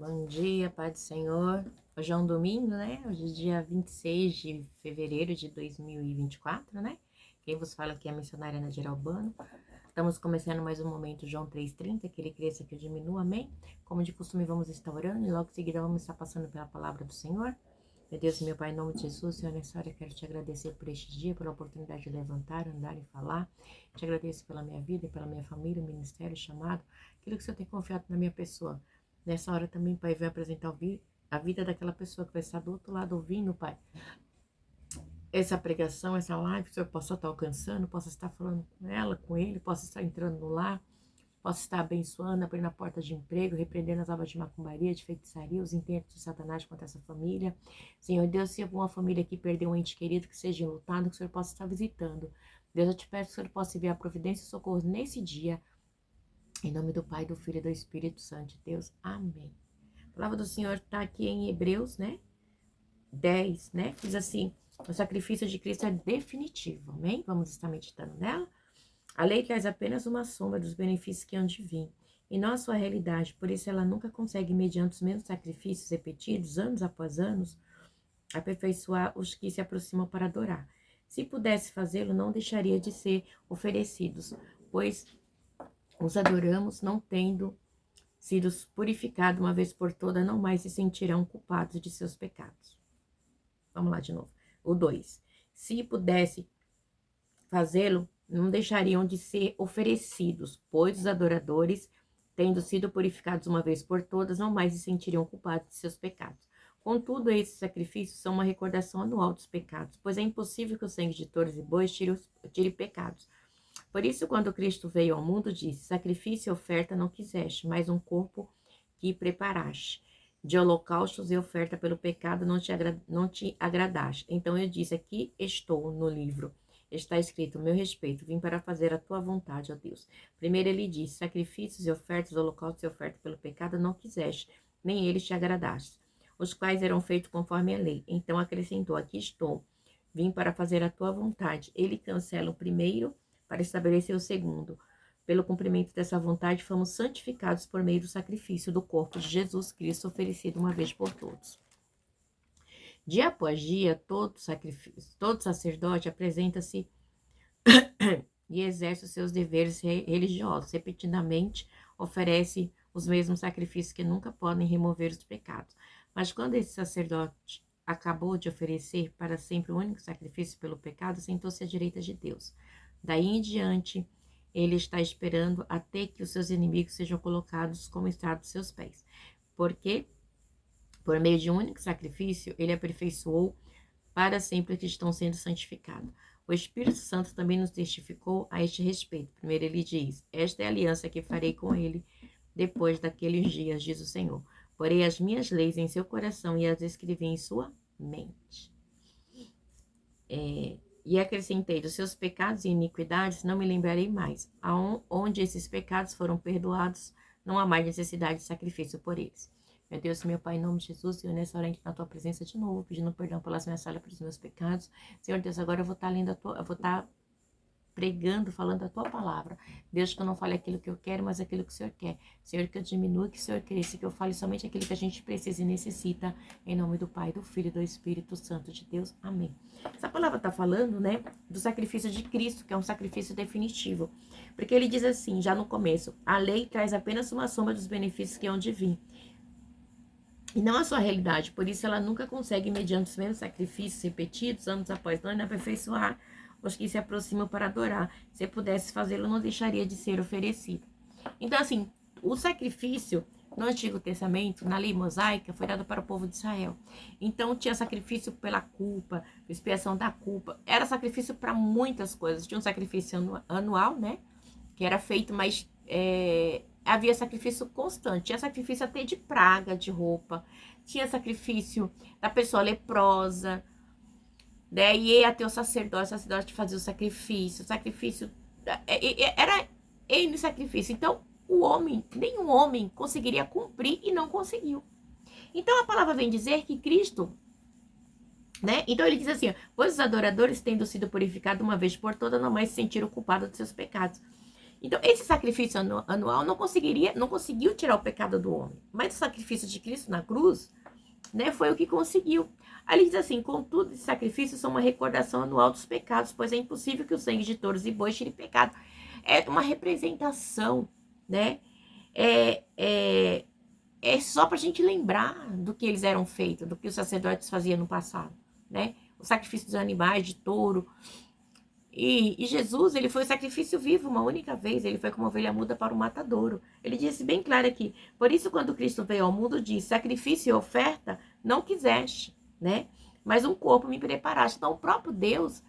Bom dia, Pai do Senhor. Hoje é um domingo, né? Hoje é dia 26 de fevereiro de 2024, né? Quem vos fala aqui é a missionária Nadir Albano. Estamos começando mais um momento, João 3,30, que ele cresça, que eu diminua, amém? Como de costume, vamos estar orando e logo em seguida vamos estar passando pela palavra do Senhor. Meu Deus, meu Pai, em nome de Jesus, Senhor, nessa hora eu quero te agradecer por este dia, pela oportunidade de levantar, andar e falar. Te agradeço pela minha vida, pela minha família, o ministério, o chamado, aquilo que o Senhor tem confiado na minha pessoa. Nessa hora também, Pai, vem apresentar a vida daquela pessoa que vai estar do outro lado ouvindo, Pai. Essa pregação, essa live, que o Senhor possa estar alcançando, possa estar falando com ela, com ele, possa estar entrando no lar, possa estar abençoando, abrindo a porta de emprego, repreendendo as obras de macumbaria, de feitiçaria, os intentos de Satanás contra essa família. Senhor Deus, se alguma família aqui perdeu um ente querido, que seja enlutado, que o Senhor possa estar visitando. Deus, eu te peço que o Senhor possa enviar providência e socorro nesse dia. Em nome do Pai, do Filho e do Espírito Santo de Deus. Amém. A palavra do Senhor está aqui em Hebreus, né? 10, né? Diz assim: o sacrifício de Cristo é definitivo, amém? Vamos estar meditando nela. A lei traz apenas uma sombra dos benefícios que hão de vir, e não a sua realidade, por isso ela nunca consegue, mediante os mesmos sacrifícios repetidos, anos após anos, aperfeiçoar os que se aproximam para adorar. Se pudesse fazê-lo, não deixaria de ser oferecidos, pois os adoramos, não tendo sido purificados uma vez por toda, não mais se sentirão culpados de seus pecados. Vamos lá de novo. O 2. Se pudesse fazê-lo, não deixariam de ser oferecidos, pois os adoradores, tendo sido purificados uma vez por todas, não mais se sentiriam culpados de seus pecados. Contudo, esses sacrifícios são uma recordação anual dos pecados, pois é impossível que o sangue de touros e bois tire pecados. Por isso, quando Cristo veio ao mundo, disse: sacrifício e oferta não quiseste, mas um corpo que preparaste. De holocaustos e oferta pelo pecado não te agradaste. Então eu disse: aqui estou no livro. Está escrito: meu respeito, vim para fazer a tua vontade, ó Deus. Primeiro ele disse: sacrifícios e ofertas, holocaustos e oferta pelo pecado não quiseste, nem eles te agradaste, os quais eram feitos conforme a lei. Então acrescentou: aqui estou, vim para fazer a tua vontade. Ele cancela o primeiro para estabelecer o segundo. Pelo cumprimento dessa vontade, fomos santificados por meio do sacrifício do corpo de Jesus Cristo, oferecido uma vez por todos. Dia após dia, todo sacerdote apresenta-se e exerce os seus deveres religiosos. Repetidamente, oferece os mesmos sacrifícios que nunca podem remover os pecados. Mas quando esse sacerdote acabou de oferecer para sempre o único sacrifício pelo pecado, sentou-se à direita de Deus. Daí em diante, ele está esperando até que os seus inimigos sejam colocados como estrado dos seus pés. Porque, por meio de um único sacrifício, ele aperfeiçoou para sempre que estão sendo santificados. O Espírito Santo também nos testificou a este respeito. Primeiro ele diz: esta é a aliança que farei com ele depois daqueles dias, diz o Senhor. Porei as minhas leis em seu coração e as escrevi em sua mente. E acrescentei: dos seus pecados e iniquidades não me lembrarei mais. Onde esses pecados foram perdoados, não há mais necessidade de sacrifício por eles. Meu Deus, meu Pai, em nome de Jesus, eu nessa hora entro na tua presença de novo, pedindo perdão pelas minhas falhas, pelos meus pecados. Senhor Deus, agora eu vou estar lendo eu vou estar pregando, falando a tua palavra. Deus, que eu não fale aquilo que eu quero, mas aquilo que o Senhor quer. Senhor, que eu diminua, que o Senhor cresça, que eu fale somente aquilo que a gente precisa e necessita. Em nome do Pai, do Filho e do Espírito Santo de Deus. Amém. Essa palavra está falando, né, do sacrifício de Cristo, que é um sacrifício definitivo. Porque ele diz assim, já no começo: a lei traz apenas uma sombra dos benefícios que hão de vir, e não a sua realidade. Por isso ela nunca consegue, mediante os mesmos sacrifícios repetidos, anos após anos, aperfeiçoar os que se aproximam para adorar. Se pudesse fazê-lo, não deixaria de ser oferecido. Então, assim, o sacrifício no Antigo Testamento, na lei mosaica, foi dado para o povo de Israel. Então, tinha sacrifício pela culpa, expiação da culpa. Era sacrifício para muitas coisas. Tinha um sacrifício anual, né? Que era feito, mas havia sacrifício constante. Tinha sacrifício até de praga, de roupa. Tinha sacrifício da pessoa leprosa. Daí ia até o sacerdote fazia o sacrifício. Era N sacrifício. Então, nenhum homem conseguiria cumprir e não conseguiu. Então, a palavra vem dizer que Cristo, né? Então, ele diz assim: pois os adoradores, tendo sido purificados uma vez por todas, não mais se sentiram culpados de seus pecados. Então, esse sacrifício anual não conseguiu tirar o pecado do homem. Mas o sacrifício de Cristo na cruz, né, foi o que conseguiu. Aí ele diz assim: contudo, esses sacrifícios são uma recordação anual dos pecados, pois é impossível que o sangue de touros e bois tire pecado. É uma representação, né? É só para a gente lembrar do que eles eram feitos, do que os sacerdotes faziam no passado, né? O sacrifício dos animais, de touro. E Jesus, ele foi o sacrifício vivo uma única vez. Ele foi como ovelha muda para o matadouro. Ele disse bem claro aqui: por isso, quando Cristo veio ao mundo, disse: sacrifício e oferta não quiseste, né? Mas um corpo me preparaste. Então, o próprio Deus,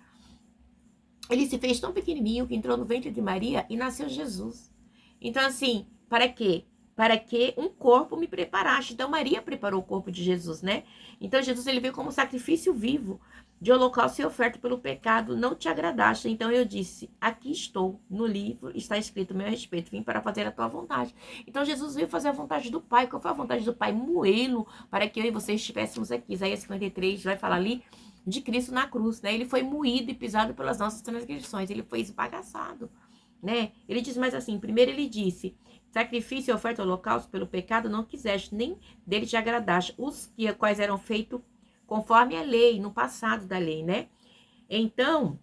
ele se fez tão pequenininho que entrou no ventre de Maria e nasceu Jesus. Então, assim, para quê? Para que um corpo me preparaste. Então, Maria preparou o corpo de Jesus, né? Então, Jesus, ele veio como sacrifício vivo, de holocausto e oferta pelo pecado, não te agradaste. Então, eu disse: aqui estou, no livro está escrito meu respeito, vim para fazer a tua vontade. Então, Jesus veio fazer a vontade do Pai. Qual foi a vontade do Pai? Moê-lo, para que eu e você estivéssemos aqui. Isaías 53 vai falar ali de Cristo na cruz, né? Ele foi moído e pisado pelas nossas transgressões, ele foi esbagaçado, né? Ele diz mais assim: primeiro ele disse: sacrifício e oferta holocausto pelo pecado não quiseste, nem dele te agradaste, os quais eram feitos conforme a lei, no passado da lei, né? Então,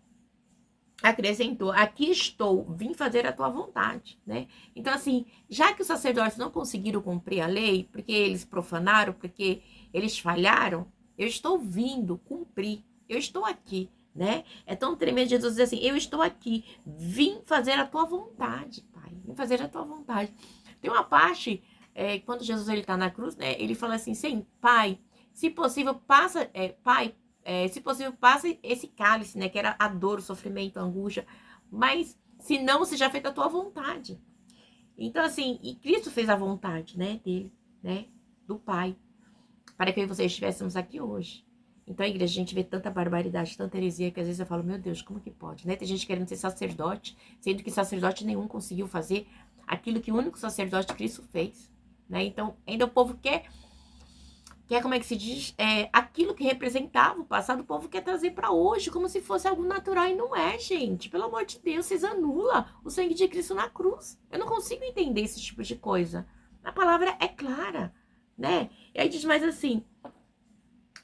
acrescentou: aqui estou, vim fazer a tua vontade, né? Então, assim, já que os sacerdotes não conseguiram cumprir a lei, porque eles profanaram, porque eles falharam, eu estou vindo cumprir, eu estou aqui, né? É tão tremendo Jesus dizer assim: eu estou aqui, vim fazer a tua vontade, Pai, vim fazer a tua vontade. Tem uma parte, quando Jesus ele está na cruz, né? Ele fala assim: sim, Pai, se possível, passa, Pai, se possível, passa esse cálice, né? Que era a dor, o sofrimento, a angústia. Mas, se não, seja feita a tua vontade. Então, assim, e Cristo fez a vontade, né? Dele, né? Do Pai. Para que vocês estivéssemos aqui hoje. Então, a igreja, a gente vê tanta barbaridade, tanta heresia, que às vezes eu falo: meu Deus, como que pode, né? Tem gente querendo ser sacerdote, sendo que sacerdote nenhum conseguiu fazer aquilo que o único sacerdote Cristo fez, né? Então, ainda o povo quer, como é que se diz, aquilo que representava o passado, o povo quer trazer para hoje, como se fosse algo natural, e não é, gente. Pelo amor de Deus, vocês anulam o sangue de Cristo na cruz. Eu não consigo entender esse tipo de coisa. A palavra é clara, né? E aí diz mais assim: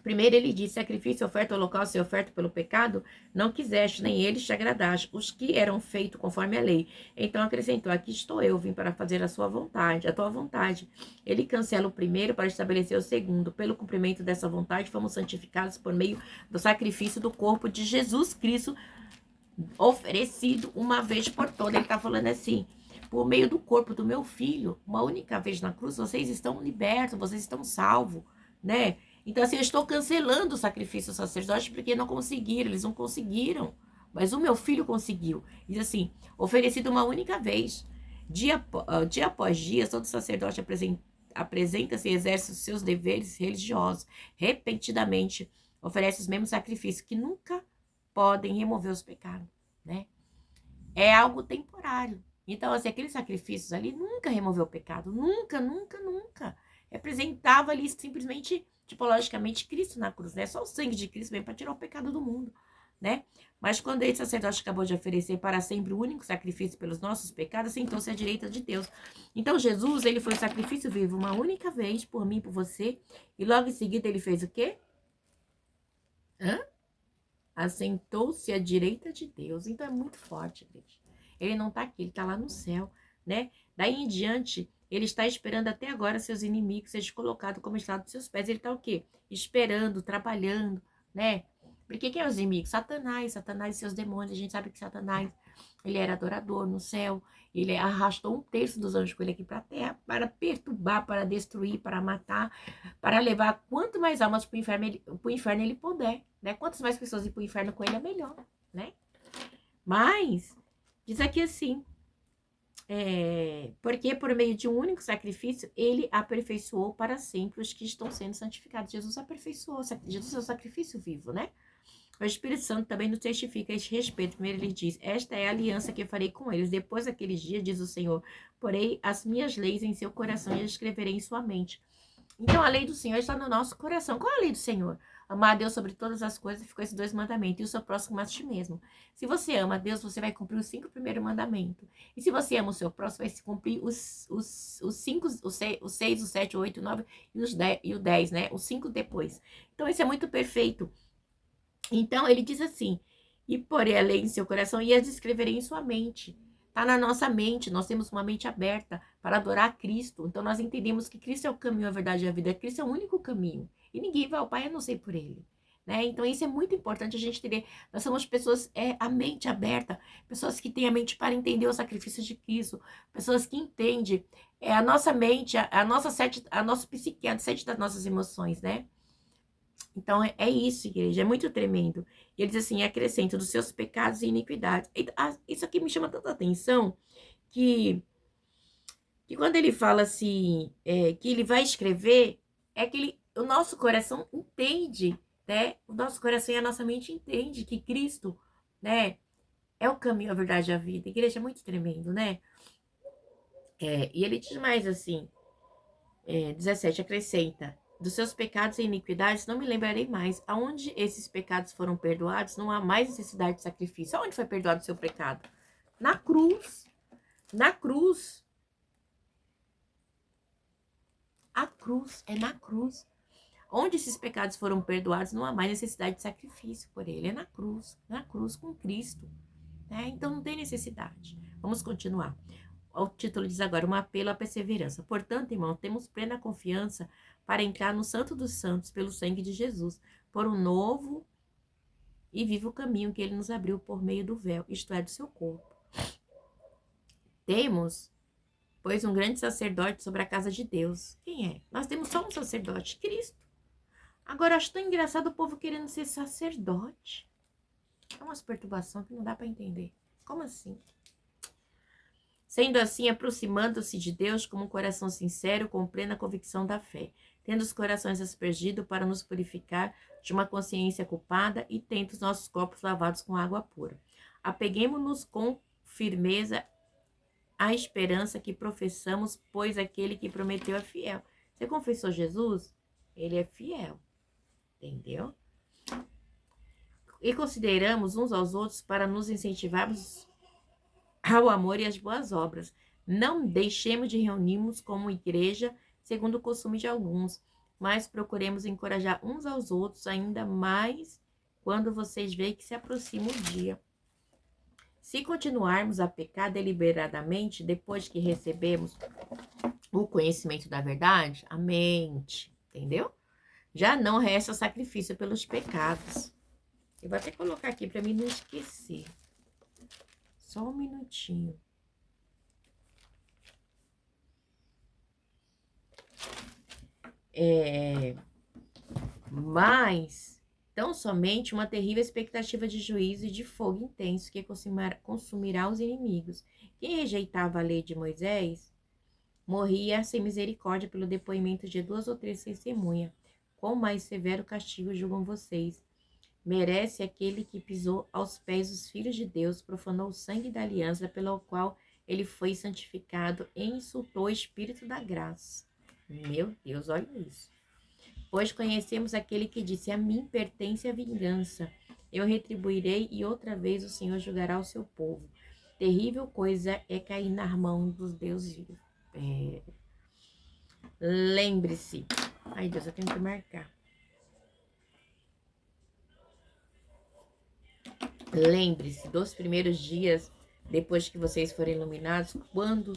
primeiro ele diz: sacrifício, oferta, holocausto e oferta pelo pecado, não quiseste, nem eles te agradaste, os que eram feitos conforme a lei. Então acrescentou: aqui estou eu, vim para fazer a sua vontade, a tua vontade. Ele cancela o primeiro para estabelecer o segundo. Pelo cumprimento dessa vontade, fomos santificados por meio do sacrifício do corpo de Jesus Cristo, oferecido uma vez por todas. Ele está falando assim: por meio do corpo do meu filho, uma única vez na cruz, vocês estão libertos, vocês estão salvos, né? Então, assim, eu estou cancelando o sacrifício sacerdote porque não conseguiram, eles não conseguiram. Mas o meu filho conseguiu. Diz assim: oferecido uma única vez. Dia após dia, todo sacerdote apresenta-se e exerce os seus deveres religiosos. Repetidamente, oferece os mesmos sacrifícios que nunca podem remover os pecados, né? É algo temporário. Então, assim, aqueles sacrifícios ali nunca removeu o pecado. Nunca, nunca, nunca. Representava ali simplesmente, tipologicamente, Cristo na cruz, né? Só o sangue de Cristo vem para tirar o pecado do mundo, né? Mas quando esse sacerdote acabou de oferecer para sempre o único sacrifício pelos nossos pecados, sentou-se à direita de Deus. Então, Jesus, ele foi o sacrifício vivo uma única vez por mim e por você. E logo em seguida ele fez o quê? Assentou-se à direita de Deus. Então é muito forte, gente. Ele não está aqui, ele está lá no céu, né? Daí em diante, ele está esperando até agora seus inimigos sejam colocados como estrado dos seus pés. Ele está o quê? Esperando, trabalhando, né? Porque quem é os inimigos? Satanás e seus demônios. A gente sabe que Satanás, ele era adorador no céu. Ele arrastou um terço dos anjos com ele aqui para a terra para perturbar, para destruir, para matar, para levar quanto mais almas para o inferno ele puder, né? Quantas mais pessoas ir para o inferno com ele é melhor, né? Mas, diz aqui assim: porque por meio de um único sacrifício, ele aperfeiçoou para sempre os que estão sendo santificados. Jesus aperfeiçoou, Jesus é o sacrifício vivo, né? O Espírito Santo também nos testifica a este respeito. Primeiro ele diz: esta é a aliança que eu farei com eles. Depois daqueles dias, diz o Senhor, porei as minhas leis em seu coração e as escreverei em sua mente. Então, a lei do Senhor está no nosso coração. Qual é a lei do Senhor? Amar a Deus sobre todas as coisas, ficou esses 2 mandamentos. E o seu próximo como a ti mesmo. Se você ama a Deus, você vai cumprir os 5 primeiros mandamentos. E se você ama o seu próximo, vai se cumprir os 5, os 6, os 7, o 8, o 9 e o 10, né? Os 5 depois. Então, isso é muito perfeito. Então, ele diz assim, e porei a lei em seu coração e as escreverei em sua mente. Está na nossa mente, nós temos uma mente aberta para adorar Cristo. Então, nós entendemos que Cristo é o caminho, a verdade e a vida. Cristo é o único caminho. E ninguém vai ao Pai a não ser por Ele. Né? Então, isso é muito importante a gente entender. Nós somos pessoas, a mente aberta, pessoas que têm a mente para entender o sacrifício de Cristo, pessoas que entendem a nossa mente, a nossa sede, a nossa psique, a sede das nossas emoções, né? Então, é isso, igreja, é muito tremendo. E ele diz assim, acrescenta dos seus pecados e iniquidades. Isso aqui me chama tanta atenção, que quando ele fala assim, que ele vai escrever, o nosso coração entende, né? O nosso coração e a nossa mente entende que Cristo, né, é o caminho, a verdade e a vida. Igreja, é muito tremendo, né? E ele diz mais assim, 17, acrescenta, dos seus pecados e iniquidades não me lembrarei mais. Aonde esses pecados foram perdoados, não há mais necessidade de sacrifício. Aonde foi perdoado o seu pecado? Na cruz. Na cruz. A cruz, é na cruz. Onde esses pecados foram perdoados, não há mais necessidade de sacrifício por ele. É na cruz com Cristo. Né? Então não tem necessidade. Vamos continuar. O título diz agora, um apelo à perseverança. Portanto, irmão, temos plena confiança para entrar no Santo dos Santos pelo sangue de Jesus, por um novo e vivo caminho que ele nos abriu por meio do véu, isto é, do seu corpo. Temos, pois, um grande sacerdote sobre a casa de Deus. Quem é? Nós temos só um sacerdote, Cristo. Agora, acho tão engraçado o povo querendo ser sacerdote. É umas perturbações que não dá para entender. Como assim? Sendo assim, aproximando-se de Deus com um coração sincero, com plena convicção da fé, tendo os corações aspergidos para nos purificar de uma consciência culpada e tendo os nossos corpos lavados com água pura. Apeguemo-nos com firmeza à esperança que professamos, pois aquele que prometeu é fiel. Você confessou Jesus? Ele é fiel. Entendeu? E consideramos uns aos outros para nos incentivarmos ao amor e às boas obras. Não deixemos de reunirmos como igreja, segundo o costume de alguns, mas procuremos encorajar uns aos outros, ainda mais quando vocês veem que se aproxima o dia. Se continuarmos a pecar deliberadamente, depois que recebemos o conhecimento da verdade, a mente, entendeu? Já não resta sacrifício pelos pecados. Eu vou até colocar aqui para mim não esquecer. Só um minutinho. Mas, tão somente uma terrível expectativa de juízo e de fogo intenso que consumirá os inimigos. Quem rejeitava a lei de Moisés morria sem misericórdia pelo depoimento de 2 ou 3 testemunhas. Qual mais severo castigo julgam vocês? Merece aquele que pisou aos pés dos filhos de Deus, profanou o sangue da aliança pelo qual ele foi santificado e insultou o Espírito da graça. Meu Deus, olha isso. Pois conhecemos aquele que disse, a mim pertence a vingança. Eu retribuirei e outra vez o Senhor julgará o seu povo. Terrível coisa é cair na mão dos deuses vivos. Lembre-se. Ai, Deus, eu tenho que marcar. Lembre-se dos primeiros dias, depois que vocês forem iluminados, quando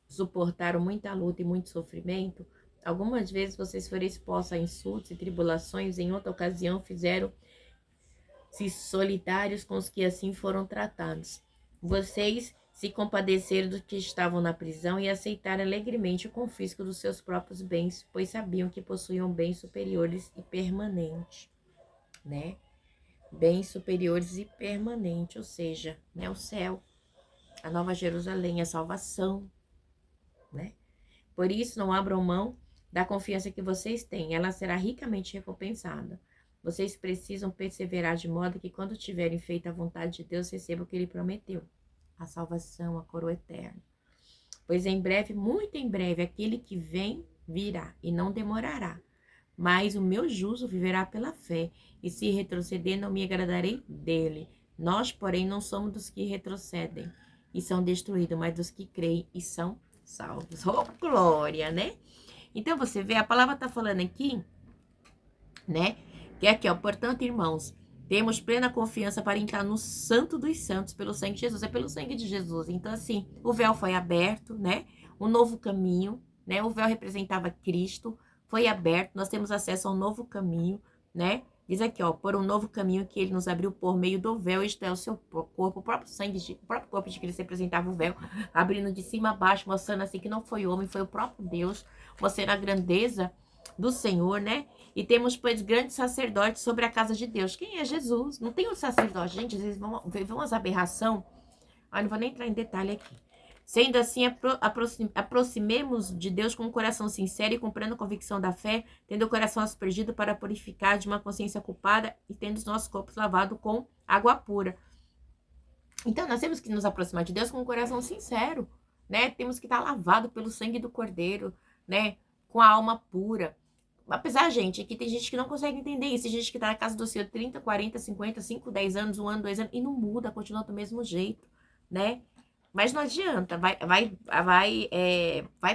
suportaram muita luta e muito sofrimento, algumas vezes vocês foram expostos a insultos e tribulações, em outra ocasião fizeram-se solidários com os que assim foram tratados. Vocês se compadeceram dos que estavam na prisão e aceitaram alegremente o confisco dos seus próprios bens, pois sabiam que possuíam bens superiores e permanentes, né? Bens superiores e permanentes, ou seja, né, o céu, a Nova Jerusalém, a salvação, né? Por isso, não abram mão da confiança que vocês têm, ela será ricamente recompensada. Vocês precisam perseverar de modo que, quando tiverem feito a vontade de Deus, recebam o que Ele prometeu, a salvação, a coroa eterna. Pois em breve, muito em breve, aquele que vem virá e não demorará. Mas o meu justo viverá pela fé, e se retroceder, não me agradarei dele. Nós, porém, não somos dos que retrocedem e são destruídos, mas dos que creem e são salvos. Oh, glória, né? Então, você vê, a palavra está falando aqui, né? Que é aqui, ó, portanto, irmãos, temos plena confiança para entrar no Santo dos Santos pelo sangue de Jesus. É pelo sangue de Jesus. Então, assim, o véu foi aberto, né? Um novo caminho, né? O véu representava Cristo, foi aberto. Nós temos acesso a um novo caminho, né? Diz aqui, ó, por um novo caminho que ele nos abriu por meio do véu, isto é, o seu corpo, o próprio sangue, o próprio corpo de Cristo representava o véu, abrindo de cima a baixo, mostrando assim que não foi homem, foi o próprio Deus, mostrando a grandeza do Senhor, né? E temos, pois, grandes sacerdotes sobre a casa de Deus. Quem é Jesus? Não tem um sacerdote. Gente, às vezes vão umas aberração. Ah, não vou nem entrar em detalhe aqui. Sendo assim, aproximemos de Deus com um coração sincero e com plena convicção da fé, tendo o coração aspergido para purificar de uma consciência culpada e tendo os nossos corpos lavados com água pura. Então, nós temos que nos aproximar de Deus com um coração sincero, né? Temos que estar lavado pelo sangue do Cordeiro, né? Com a alma pura. Apesar, gente, que tem gente que não consegue entender isso. Tem gente que tá na casa do Senhor 30, 40, 50, 5, 10 anos, 1 ano, 2 anos, e não muda, continua do mesmo jeito, né? Mas não adianta, vai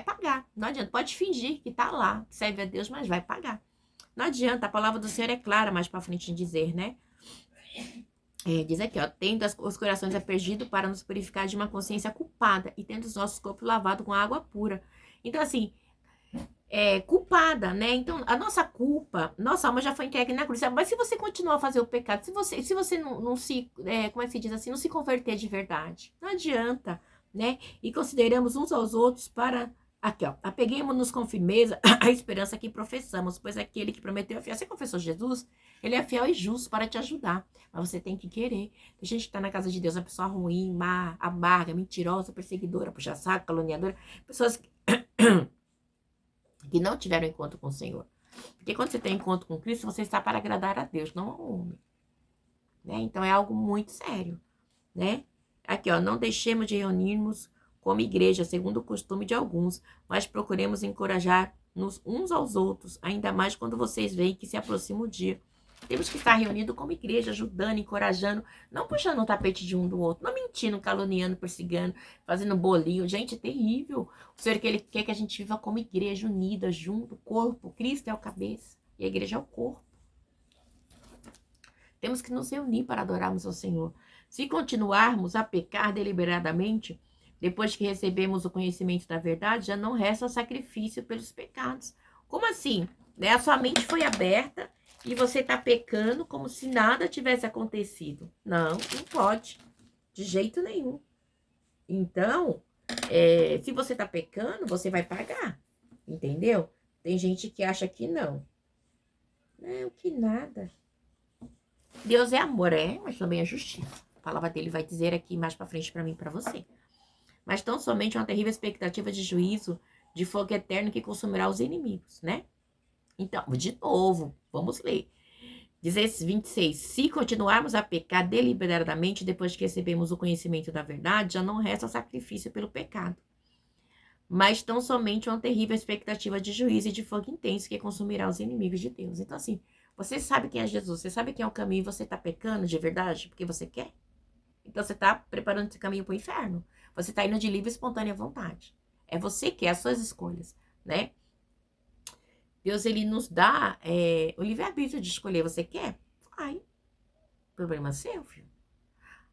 pagar. Não adianta, pode fingir que tá lá, que serve a Deus, mas vai pagar. Não adianta, a palavra do Senhor é clara mais pra frente em dizer, né? Diz aqui, ó, tendo os corações aspergidos para nos purificar de uma consciência culpada e tendo os nossos corpos lavados com água pura. Então, assim, culpada, né? Então, a nossa culpa, nossa alma já foi entregue na cruz. Mas se você continuar a fazer o pecado, se você não se, como é que se diz assim, não se converter de verdade, não adianta, né? E consideramos uns aos outros para, aqui, ó, apeguemos-nos com firmeza a esperança que professamos, pois aquele que prometeu é fiel. Você confessou Jesus? Ele é fiel e justo para te ajudar, mas você tem que querer. Tem gente que tá na casa de Deus, uma pessoa ruim, má, amarga, mentirosa, perseguidora, puxa-saco, caluniadora, pessoas que não tiveram encontro com o Senhor. Porque quando você tem encontro com Cristo, você está para agradar a Deus, não ao homem. Né? Então é algo muito sério, né? Aqui, ó, não deixemos de reunirmos como igreja, segundo o costume de alguns, mas procuremos encorajar-nos uns aos outros, ainda mais quando vocês veem que se aproxima o dia. Temos que estar reunidos como igreja, ajudando, encorajando, não puxando o tapete de um do outro, não mentindo, caluniando, perseguindo, fazendo bolinho. Gente, é terrível. O Senhor que Ele quer que a gente viva como igreja, unida, junto, corpo. Cristo é o cabeça e a igreja é o corpo. Temos que nos reunir para adorarmos ao Senhor. Se continuarmos a pecar deliberadamente, depois que recebemos o conhecimento da verdade, já não resta sacrifício pelos pecados. Como assim? Né? A sua mente foi aberta e você está pecando como se nada tivesse acontecido. Não, não pode. De jeito nenhum. Então, se você está pecando, você vai pagar. Entendeu? Tem gente que acha que não. Não, que nada. Deus é amor, mas também é justiça. A palavra dele vai dizer aqui mais para frente para mim e para você. Mas tão somente uma terrível expectativa de juízo, de fogo eterno que consumirá os inimigos, né? Então, de novo, vamos ler. Diz esse 26. Se continuarmos a pecar deliberadamente depois que recebemos o conhecimento da verdade, já não resta sacrifício pelo pecado. Mas tão somente uma terrível expectativa de juízo e de fogo intenso que consumirá os inimigos de Deus. Então, assim, você sabe quem é Jesus, você sabe quem é o caminho e você está pecando de verdade porque você quer? Então, você está preparando esse caminho para o inferno. Você está indo de livre e espontânea vontade. É você que quer as suas escolhas, né? Deus, ele nos dá o livre-arbítrio de escolher. Você quer? Vai. Problema seu, filho.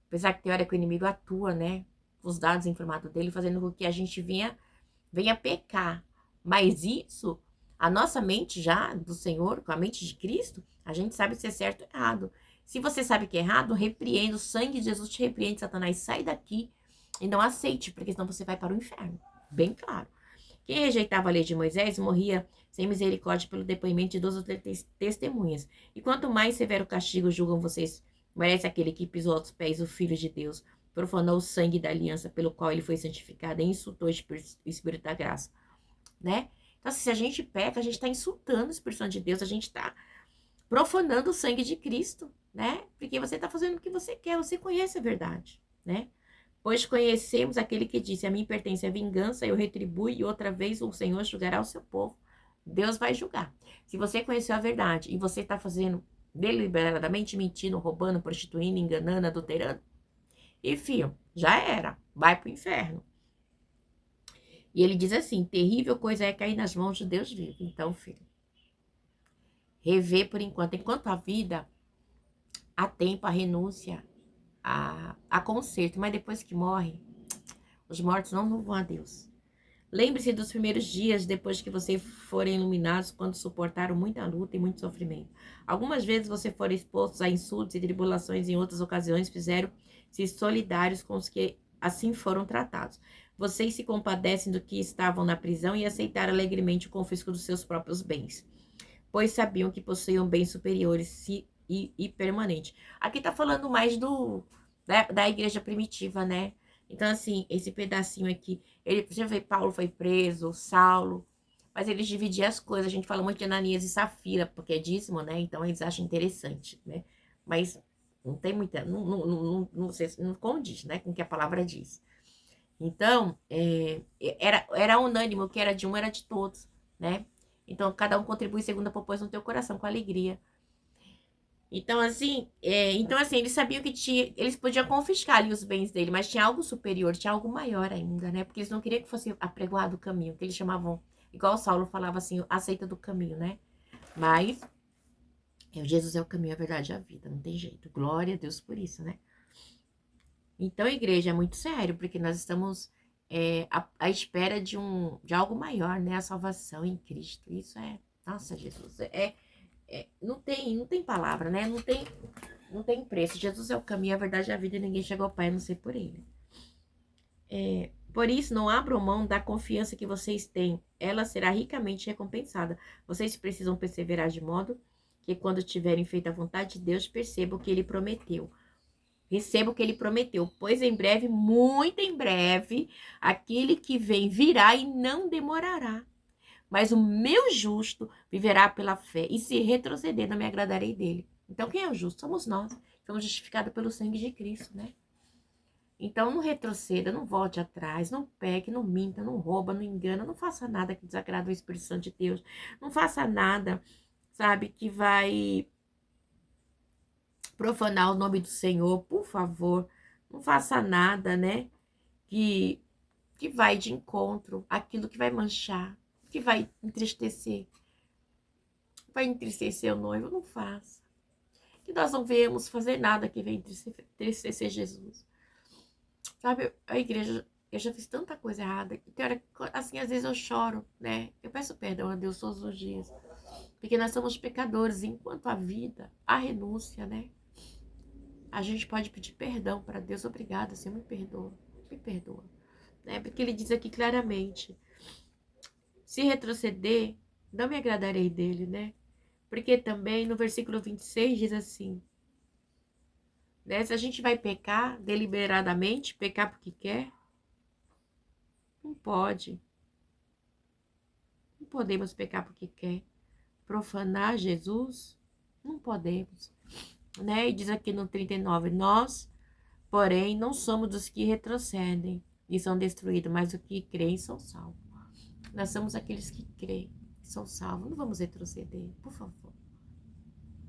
Apesar que tem hora que o inimigo atua, né? Os dados informados dele, fazendo com que a gente venha pecar. Mas isso, a nossa mente já, do Senhor, com a mente de Cristo, a gente sabe se é certo ou errado. Se você sabe que é errado, repreenda. O sangue de Jesus te repreende, Satanás. Sai daqui e não aceite, porque senão você vai para o inferno. Bem claro. Quem rejeitava a lei de Moisés morria sem misericórdia pelo depoimento de 12 testemunhas. E quanto mais severo castigo julgam vocês, merece aquele que pisou aos pés o Filho de Deus, profanou o sangue da aliança pelo qual ele foi santificado e insultou o Espírito da graça, né? Então, se a gente peca, a gente está insultando o Espírito Santo de Deus, a gente está profanando o sangue de Cristo, né? Porque você está fazendo o que você quer, você conhece a verdade, né? Pois conhecemos aquele que disse, a mim pertence a vingança, eu retribuo, e outra vez o Senhor julgará o seu povo. Deus vai julgar. Se você conheceu a verdade e você está fazendo deliberadamente, mentindo, roubando, prostituindo, enganando, adulterando, e filho, já era, vai pro inferno. E ele diz assim, terrível coisa é cair nas mãos de Deus vivo. Então, filho, rever por enquanto há vida, há tempo, há renúncia, há conserto, mas depois que morre, os mortos não vão a Deus. Lembre-se dos primeiros dias depois que vocês forem iluminados, quando suportaram muita luta e muito sofrimento. Algumas vezes você foram expostos a insultos e tribulações, em outras ocasiões fizeram-se solidários com os que assim foram tratados. Vocês se compadecem do que estavam na prisão e aceitaram alegremente o confisco dos seus próprios bens, pois sabiam que possuíam bens superiores e permanentes. Aqui tá falando mais da igreja primitiva, né? Então, assim, esse pedacinho aqui, já vê, Paulo foi preso, Saulo, mas eles dividiam as coisas. A gente fala muito de Ananias e Safira, porque é dízimo, né? Então, eles acham interessante, né? Mas não tem muita, não condiz, né? Com o que a palavra diz. Então, era unânime, o que era de um era de todos, né? Então, cada um contribui segundo a propôs no teu coração, com alegria. Então, assim, eles sabiam que eles podiam confiscar ali os bens dele, mas tinha algo superior, tinha algo maior ainda, né? Porque eles não queriam que fosse apregoado o caminho, que eles chamavam, igual Saulo falava assim, aceita do caminho, né? Mas, Jesus é o caminho, a verdade e a vida, não tem jeito. Glória a Deus por isso, né? Então, a igreja é muito sério, porque nós estamos à espera de algo maior, né? A salvação em Cristo. Isso nossa, Jesus, não tem palavra, né? Não tem preço. Jesus é o caminho, a verdade e a vida, e ninguém chegou ao Pai a não ser por ele. Por isso, não abram mão da confiança que vocês têm. Ela será ricamente recompensada. Vocês precisam perseverar de modo que, quando tiverem feito a vontade de Deus, percebam o que ele prometeu. Receba o que ele prometeu, pois em breve, muito em breve, aquele que vem virá e não demorará. Mas o meu justo viverá pela fé, e se retroceder, não me agradarei dele. Então, quem é o justo? Somos nós. Somos justificados pelo sangue de Cristo, né? Então, não retroceda, não volte atrás, não peque, não minta, não rouba, não engana, não faça nada que desagrade o Espírito Santo de Deus. Não faça nada, sabe, que vai profanar o nome do Senhor, por favor. Não faça nada, né, que vai de encontro àquilo que vai manchar, que vai entristecer. Vai entristecer o noivo, não faça. Que nós não venhamos fazer nada que venha entristecer Jesus. Sabe, a igreja, eu já fiz tanta coisa errada, que tem hora, assim, às vezes eu choro, né? Eu peço perdão a Deus todos os dias. Porque nós somos pecadores, enquanto a vida, a renúncia, né? A gente pode pedir perdão para Deus. Obrigada, Senhor, me perdoa. Me perdoa. Né? Porque ele diz aqui claramente, se retroceder, não me agradarei dele, né? Porque também no versículo 26 diz assim, né? Se a gente vai pecar deliberadamente, pecar porque quer, não pode. Não podemos pecar porque quer. Profanar Jesus, não podemos. Né? E diz aqui no 39, nós, porém, não somos dos que retrocedem e são destruídos, mas os que creem são salvos. Nós somos aqueles que creem, que são salvos. Não vamos retroceder, por favor.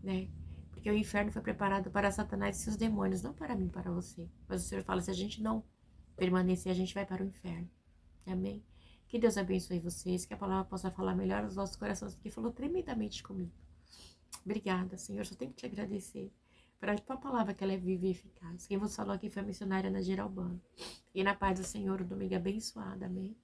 Né? Porque o inferno foi preparado para Satanás e seus demônios, não para mim, para você. Mas o Senhor fala, se a gente não permanecer, a gente vai para o inferno. Amém? Que Deus abençoe vocês, que a palavra possa falar melhor aos vossos corações, porque falou tremendamente comigo. Obrigada, Senhor, só tenho que te agradecer por a tua palavra, que ela é viva e eficaz. Quem vos falou aqui foi a missionária Ana Geralbano. E na paz do Senhor, o domingo abençoado. Amém?